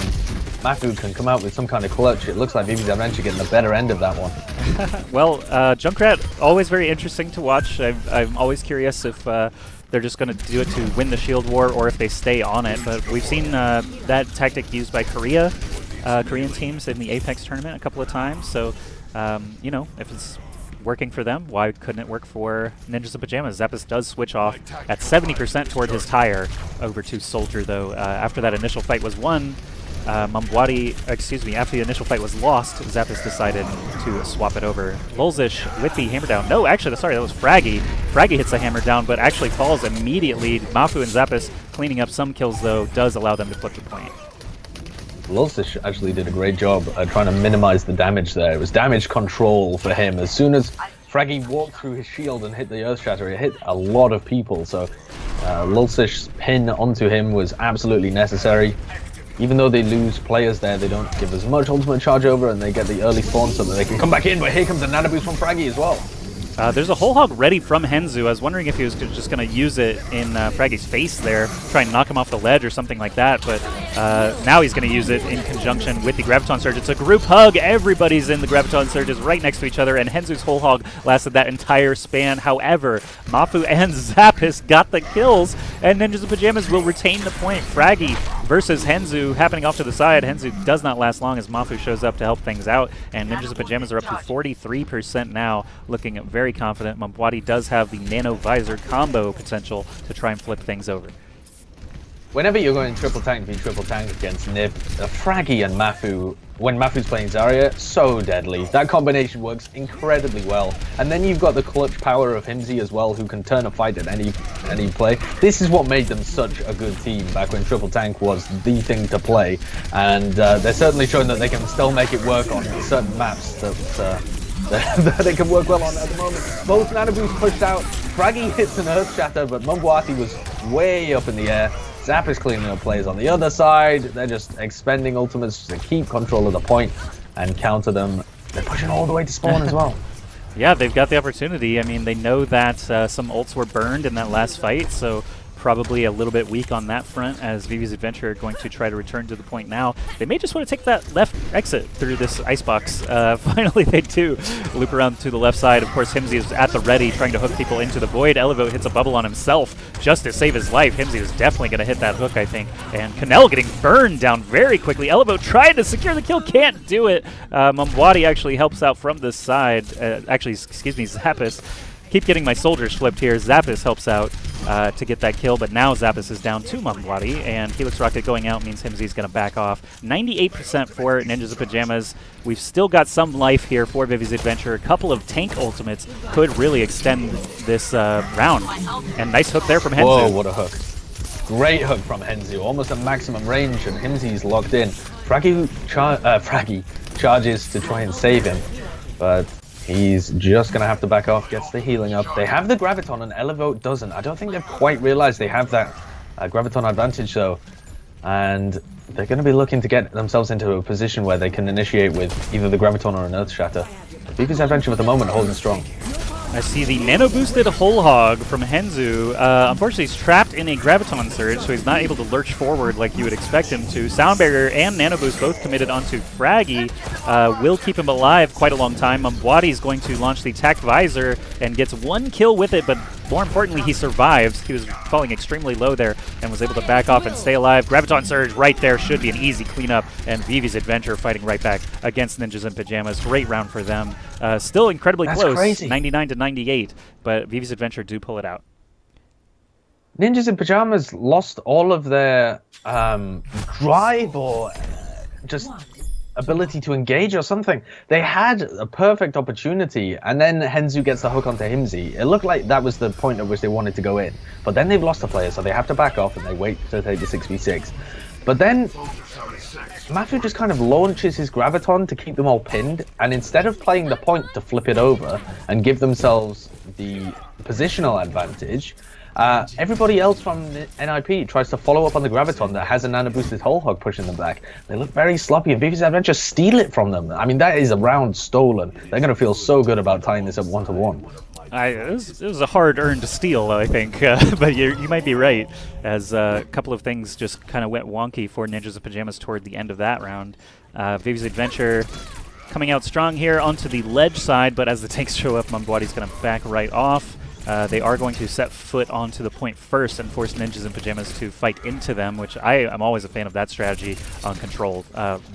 [SPEAKER 2] Mafu can come out with some kind of clutch, it looks like Vivi's Adventure getting the better end of that one.
[SPEAKER 1] Well, Junkrat, always very interesting to watch. I'm always curious if they're just going to do it to win the shield war or if they stay on it. But we've seen that tactic used by Korean teams in the Apex tournament a couple of times. So, you know, if it's working for them, why couldn't it work for Ninjas in Pajamas? Zappis does switch off at 70% toward his tire over to Soldier, though. After that initial fight was won, after the initial fight was lost, Zappis decided to swap it over. Lulzish with the hammer down. No, actually, sorry, that was Fraggy. Fraggy hits the hammer down, but actually falls immediately. Mafu and Zappis cleaning up some kills, though, does allow them to flip the point.
[SPEAKER 2] Lulzish actually did a great job trying to minimize the damage there. It was damage control for him. As soon as Fraggy walked through his shield and hit the Earth Shatter, it hit a lot of people, so Lulzish's pin onto him was absolutely necessary. Even though they lose players there, they don't give as much ultimate charge over, and they get the early spawn so that they can come back in, but here comes the nano boost from Fraggy as well.
[SPEAKER 1] There's a whole hog ready from Henzu. I was wondering if he was just going to use it in Fraggy's face there, try and knock him off the ledge or something like that, but now he's going to use it in conjunction with the Graviton Surge. It's a group hug. Everybody's in the Graviton Surges right next to each other, and Henzu's whole hog lasted that entire span. However, Mafu and Zappis got the kills, and Ninjas in Pajamas will retain the point. Fraggy versus Henzu happening off to the side. Henzu does not last long as Mafu shows up to help things out, and Ninjas in Pajamas are up to 43% now, looking very confident. Mambwadi does have the Nano Visor combo potential to try and flip things over.
[SPEAKER 2] Whenever you're going triple tank v triple tank against Nib, Fraggy and Mafu, when Mafu's playing Zarya, so deadly. That combination works incredibly well. And then you've got the clutch power of Himsy as well, who can turn a fight at any play. This is what made them such a good team back when triple tank was the thing to play. And they're certainly showing that they can still make it work on certain maps that they can work well on at the moment. Both nano boosts pushed out. Fraggy hits an Earth Shatter, but Mambwati was way up in the air. Zap is cleaning up plays on the other side. They're just expending ultimates to keep control of the point and counter them. They're pushing all the way to spawn as well.
[SPEAKER 1] Yeah, they've got the opportunity. I mean, they know that some ults were burned in that last fight, so probably a little bit weak on that front as Vivi's Adventure are going to try to return to the point now. They may just want to take that left exit through this icebox. Finally, they do loop around to the left side. Of course, Himsy is at the ready, trying to hook people into the void. Elevo hits a bubble on himself just to save his life. Himsy is definitely going to hit that hook, I think. And Canel getting burned down very quickly. Elevo tried to secure the kill, can't do it. Mambwadi actually helps out from this side. Zappis. Keep getting my soldiers flipped here. Zappis helps out to get that kill, but now Zappis is down to Mambwadi, and Helix Rocket going out means Himsy's going to back off. 98% for Ninjas in Pajamas. We've still got some life here for Vivi's Adventure. A couple of tank ultimates could really extend this round. And nice hook there from Henzu.
[SPEAKER 2] Whoa, what a hook. Great hook from Henzu, almost at maximum range, and Himsy's locked in. Fraggy charges to try and save him, but he's just going to have to back off, gets the healing up. They have the Graviton and Elevo doesn't. I don't think they've quite realized they have that Graviton advantage though. And they're going to be looking to get themselves into a position where they can initiate with either the Graviton or an Earth Shatter. Vivi's Adventure at the moment holding strong.
[SPEAKER 1] I see the nano-boosted whole hog from Henzu. Unfortunately, he's trapped in a Graviton Surge, so he's not able to lurch forward like you would expect him to. Sound Barrier and nano-boost both committed onto Fraggy. Will keep him alive quite a long time. Mambwadi is going to launch the Tact Visor and gets one kill with it, but more importantly, he survives. He was falling extremely low there and was able to back off and stay alive. Graviton Surge right there should be an easy cleanup, and Vivi's Adventure fighting right back against Ninjas in Pajamas. Great round for them. Still incredibly close, crazy. 99 to 98, but Vivi's Adventure do pull it out.
[SPEAKER 2] Ninjas in Pajamas lost all of their drive or just ability to engage or something. They had a perfect opportunity, and then Henzu gets the hook onto Himzi. It looked like that was the point at which they wanted to go in, but then they've lost a player, so they have to back off and they wait to take the 6v6. But then Mafu just kind of launches his Graviton to keep them all pinned, and instead of playing the point to flip it over and give themselves the positional advantage, everybody else from NIP tries to follow up on the Graviton that has a nano boosted whole hog pushing them back. They look very sloppy, and Vivi's Adventure steal it from them. I mean, that is a round stolen. They're going to feel so good about tying this up 1-1.
[SPEAKER 1] It was a hard-earned steal, I think, but you might be right, as a couple of things just kind of went wonky for Ninjas in Pajamas toward the end of that round. Vivi's Adventure coming out strong here onto the ledge side, but as the tanks show up, Mambwadi's going to back right off. They are going to set foot onto the point first and force Ninjas in Pajamas to fight into them, which I am always a fan of that strategy on control.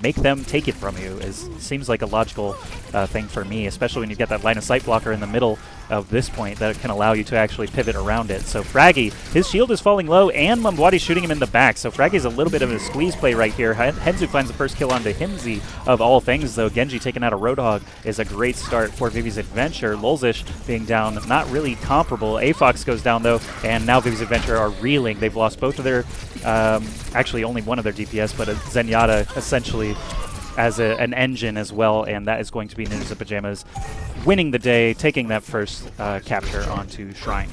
[SPEAKER 1] Make them take it from you seems like a logical thing for me, especially when you get that line of sight blocker in the middle of this point that can allow you to actually pivot around it. So Fraggy, his shield is falling low, and Mambwadi's shooting him in the back, so Fraggy's a little bit of a squeeze play right here. Henzu finds the first kill onto Himzi of all things, though. Genji taking out a Roadhog is a great start for Vivi's Adventure. Lulzish being down, not really comparable. Afox goes down, though, and now Vivi's Adventure are reeling. They've lost both of their, actually only one of their DPS, but a Zenyatta essentially as an engine as well, and that is going to be Ninjas in Pajamas winning the day, taking that first capture onto Shrine.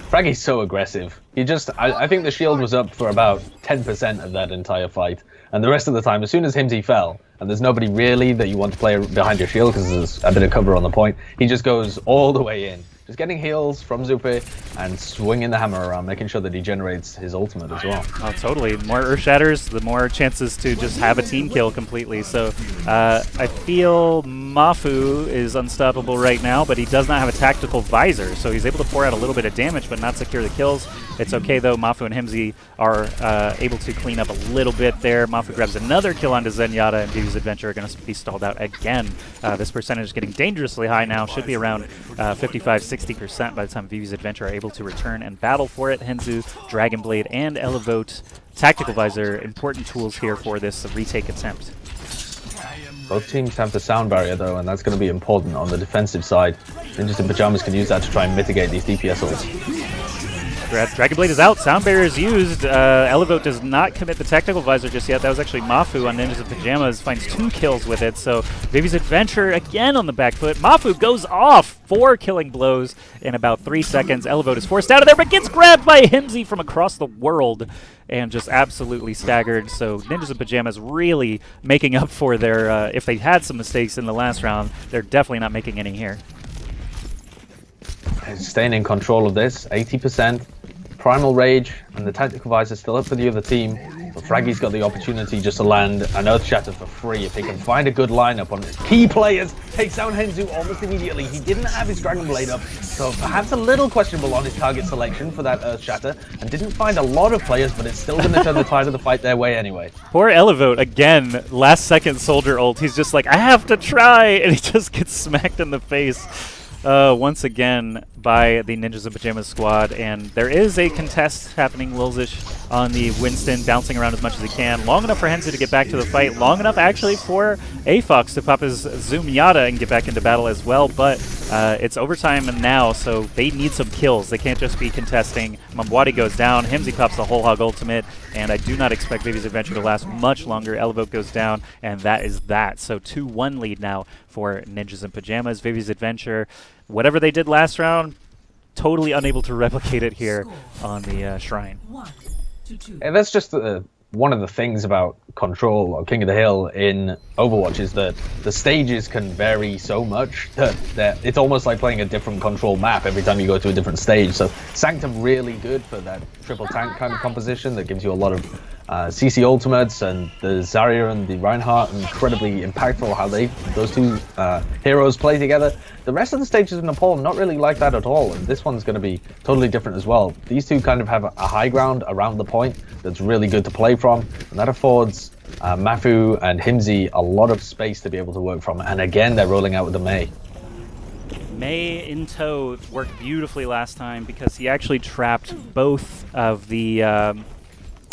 [SPEAKER 2] Fraggy's so aggressive. He just, I think the shield was up for about 10% of that entire fight. And the rest of the time, as soon as Himzi fell, and there's nobody really that you want to play behind your shield because there's a bit of cover on the point, he just goes all the way in. Just getting heals from Zupe and swinging the hammer around, making sure that he generates his ultimate as well.
[SPEAKER 1] Oh, totally. The more Earth Shatters, the more chances to just have a team kill completely. So I feel Mafu is unstoppable right now, but he does not have a tactical visor, so he's able to pour out a little bit of damage but not secure the kills. It's okay, though. Mafu and Himzi are able to clean up a little bit there. Mafu grabs another kill onto Zenyatta, and Vivi's Adventure are going to be stalled out again. This percentage is getting dangerously high now. Should be around 55–60% by the time Vivi's Adventure are able to return and battle for it. Henzu, Dragon Blade, and Elevote Tactical Visor, important tools here for this retake attempt.
[SPEAKER 2] Both teams have the sound barrier, though, and that's going to be important on the defensive side. Ninjas in Pajamas can use that to try and mitigate these DPS ults.
[SPEAKER 1] Dragon Blade is out. Sound barrier is used. Elevote does not commit the tactical visor just yet. That was actually Mafu on Ninjas in Pajamas. Finds 2 kills with it. So Vivi's Adventure again on the back foot. Mafu goes off. 4 killing blows in about 3 seconds. Elevote is forced out of there, but gets grabbed by Himzi from across the world and just absolutely staggered. So Ninjas in Pajamas really making up for their, if they had some mistakes in the last round, they're definitely not making any here.
[SPEAKER 2] Staying in control of this, 80%. Primal Rage and the Tactical Visor still up for the other team, but Fraggy's got the opportunity just to land an Earth Shatter for free if he can find a good lineup on his key players. Takes down Henzu almost immediately. He didn't have his Dragon Blade up, so perhaps a little questionable on his target selection for that Earth Shatter, and didn't find a lot of players, but it's still going to turn the tide of the fight their way anyway.
[SPEAKER 1] Poor Elevote, again, last second soldier ult. He's just like, I have to try, and he just gets smacked in the face. Once again by the Ninjas in Pajamas squad, and there is a contest happening. Lulzish on the Winston, bouncing around as much as he can. Long enough for Henzu to get back to the fight. Long enough, actually, for Afox to pop his Zoom-Yata and get back into battle as well, but it's overtime now, so they need some kills. They can't just be contesting. Mambwadi goes down. Himzi pops the whole hog ultimate, and I do not expect Vivi's Adventure to last much longer. Elevote goes down, and that is that. So 2-1 lead now for Ninjas in Pajamas. Vivi's Adventure, whatever they did last round, totally unable to replicate it here on the Shrine.
[SPEAKER 2] And that's just one of the things about Control or King of the Hill in Overwatch is that the stages can vary so much that it's almost like playing a different Control map every time you go to a different stage. So Sanctum really good for that triple tank kind of composition that gives you a lot of CC ultimates, and the Zarya and the Reinhardt, incredibly impactful how those two heroes play together. The rest of the stages in Nepal not really like that at all, and this one's going to be totally different as well. These two kind of have a high ground around the point that's really good to play from, and that affords Mafu and Himzi a lot of space to be able to work from. And again, they're rolling out with the Mei.
[SPEAKER 1] Mei in tow worked beautifully last time because he actually trapped both of the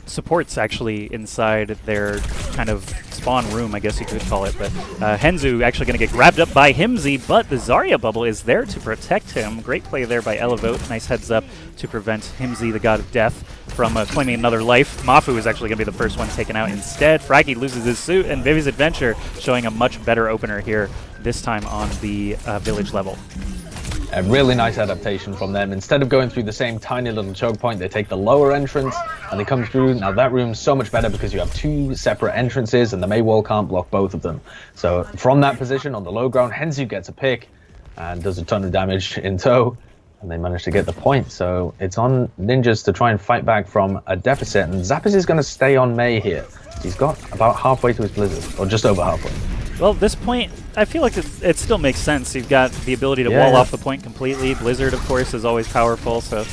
[SPEAKER 1] supports actually inside their kind of spawn room, I guess you could call it. But Henzu actually going to get grabbed up by Himzy, but the Zarya bubble is there to protect him. Great play there by Elevote. Nice heads up to prevent Himzy, the god of death, from claiming another life. Mafu is actually going to be the first one taken out instead. Fraggy loses his suit, and Vivi's Adventure showing a much better opener here, this time on the village level.
[SPEAKER 2] A really nice adaptation from them. Instead of going through the same tiny little choke point, they take the lower entrance and they come through. Now that room's so much better because you have two separate entrances and the Mei wall can't block both of them. So from that position on the low ground, Henzu gets a pick and does a ton of damage in tow, and they manage to get the point. So it's on Ninjas to try and fight back from a deficit, and Zappis is going to stay on Mei here. He's got about halfway to his Blizzard, or just over halfway.
[SPEAKER 1] Well, at this point, I feel like it still makes sense. You've got the ability to wall off the point completely. Blizzard, of course, is always powerful, so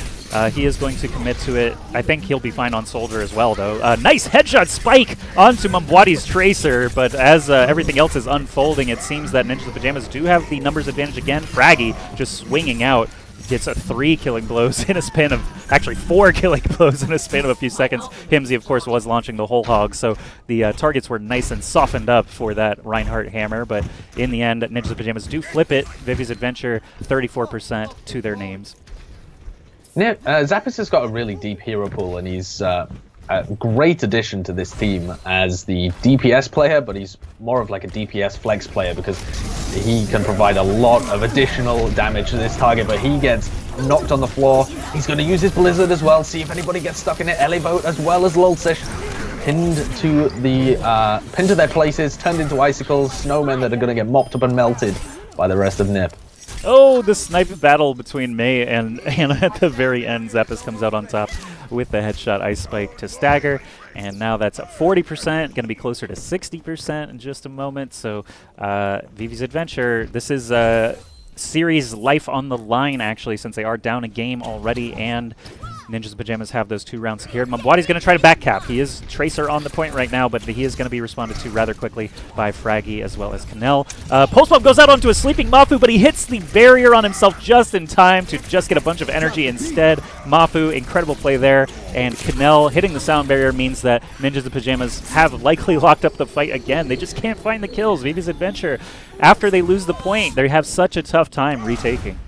[SPEAKER 1] he is going to commit to it. I think he'll be fine on Soldier as well, though. Nice headshot spike onto Mambwadi's Tracer, but as everything else is unfolding, it seems that Ninjas of Pajamas do have the numbers advantage again. Fraggy just swinging out. Gets 3 killing blows in a span of, actually 4 killing blows in a span of a few seconds. Himzy, of course, was launching the whole hog, so the targets were nice and softened up for that Reinhardt hammer, but in the end, Ninjas of Pajamas do flip it. Vivi's Adventure, 34% to their names.
[SPEAKER 2] Zappis has got a really deep hero pool, and he's a great addition to this team as the DPS player, but he's more of like a DPS flex player because he can provide a lot of additional damage to this target, but he gets knocked on the floor. He's going to use his Blizzard as well, see if anybody gets stuck in it. Elevote as well as Lulsish pinned to their places, turned into icicles, snowmen that are going to get mopped up and melted by the rest of NiP.
[SPEAKER 1] Oh, the snipe battle between Mei and at the very end, Zappis comes out on top with the headshot ice spike to stagger, and now that's at 40%, going to be closer to 60% in just a moment. So Vivi's Adventure, this is series life on the line, actually, since they are down a game already, and Ninjas Pajamas have those 2 rounds secured. Mambwadi's going to try to back cap. He is Tracer on the point right now, but he is going to be responded to rather quickly by Fraggy as well as Kanel. Post-Bomb goes out onto a sleeping Mafu, but he hits the barrier on himself just in time to just get a bunch of energy instead. Mafu, incredible play there, and Kanel hitting the sound barrier means that Ninjas of Pajamas have likely locked up the fight again. They just can't find the kills. Vivi's Adventure, after they lose the point, they have such a tough time retaking.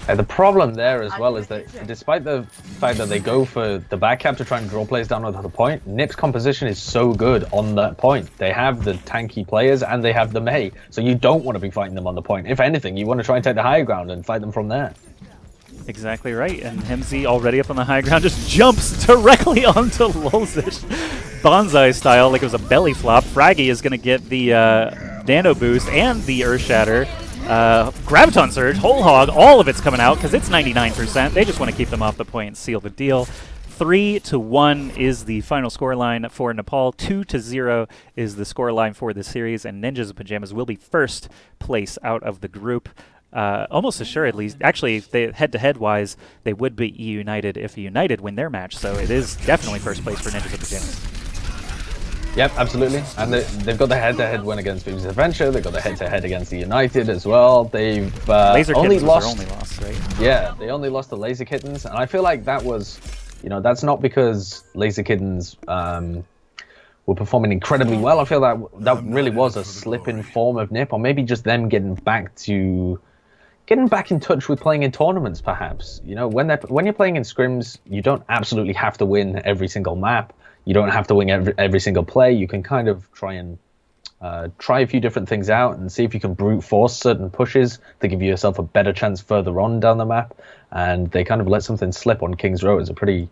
[SPEAKER 2] The problem there as well is that despite the fact that they go for the back cap to try and draw players down onto the point, NiP's composition is so good on that point. They have the tanky players and they have the Mei, so you don't want to be fighting them on the point. If anything, you want to try and take the high ground and fight them from there.
[SPEAKER 1] Exactly right, and Himzy already up on the high ground just jumps directly onto Lulzish. Bonsai style, like it was a belly flop. Fraggy is going to get the Nano Boost and the Earth Shatter. Graviton Surge, Whole Hog, all of it's coming out because it's 99%. They just want to keep them off the point and seal the deal. 3-1 is the final scoreline for Nepal. 2-0 is the scoreline for the series, and Ninjas of Pajamas will be first place out of the group. Almost assuredly, actually, head-to-head wise, they would beat United if United win their match, so it is definitely first place for Ninjas of Pajamas.
[SPEAKER 2] Yep, absolutely. And they've got the head-to-head win against Vivi's Adventure. They've got the head-to-head against the United as well. They've only lost, right? Yeah, they only lost to Laser Kittens, and I feel like that was, that's not because Laser Kittens were performing incredibly well. I feel that really was a slip in form of NiP, or maybe just them getting back in touch with playing in tournaments, perhaps. When you're playing in scrims, you don't absolutely have to win every single map. You don't have to win every single play. You can kind of try a few different things out and see if you can brute force certain pushes to give yourself a better chance further on down the map. And they kind of let something slip on King's Row. It was a pretty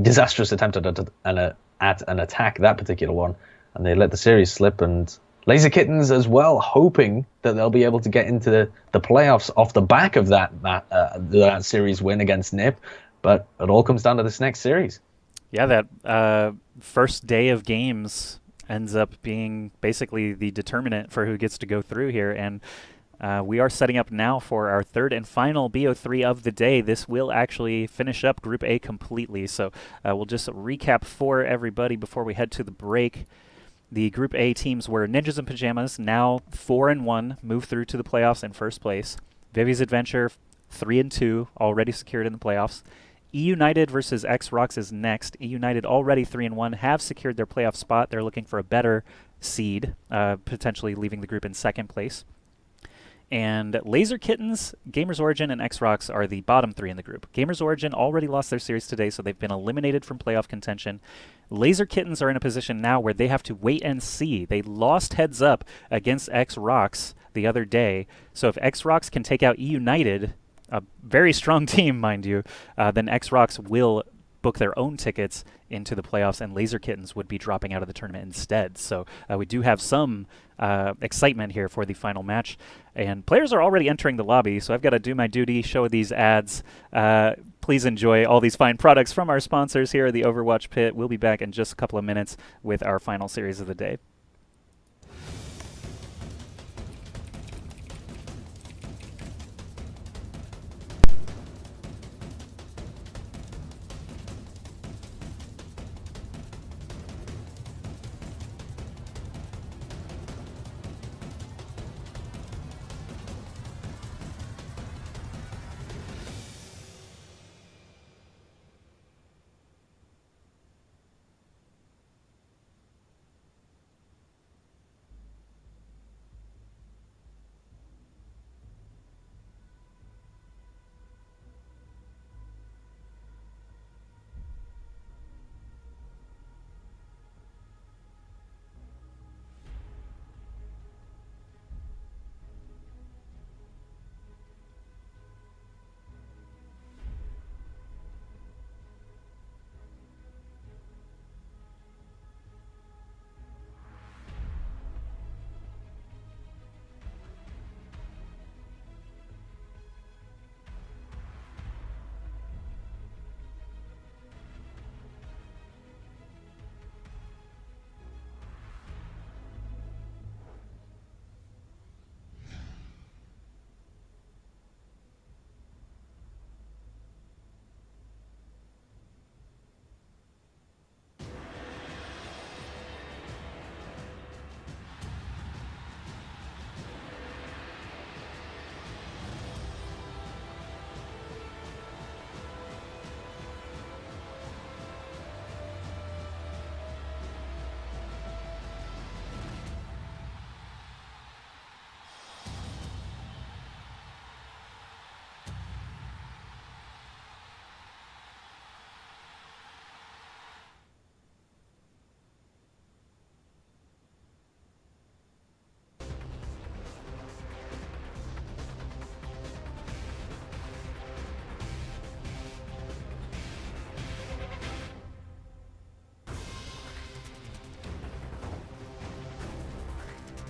[SPEAKER 2] disastrous attempt at an attack, that particular one. And they let the series slip. And Laser Kittens as well, hoping that they'll be able to get into the playoffs off the back of that series win against NiP. But it all comes down to this next series.
[SPEAKER 1] Yeah, that first day of games ends up being basically the determinant for who gets to go through here. And we are setting up now for our third and final BO3 of the day. This will actually finish up Group A completely. So we'll just recap for everybody before we head to the break. The Group A teams were Ninjas in Pajamas, now 4-1, move through to the playoffs in first place. Vivi's Adventure, 3-2, already secured in the playoffs. E United versus X Rocks is next. E United already 3-1, have secured their playoff spot. They're looking for a better seed, potentially leaving the group in second place. And Laser Kittens, Gamers Origin, and X Rocks are the bottom three in the group. Gamers Origin already lost their series today, so they've been eliminated from playoff contention. Laser Kittens are in a position now where they have to wait and see. They lost heads up against X Rocks the other day, so if X Rocks can take out E United, a very strong team, mind you, then X Rocks will book their own tickets into the playoffs, and Laser Kittens would be dropping out of the tournament instead. So we do have some excitement here for the final match. And players are already entering the lobby, so I've got to do my duty, show these ads. Please enjoy all these fine products from our sponsors here at the Overwatch Pit. We'll be back in just a couple of minutes with our final series of the day.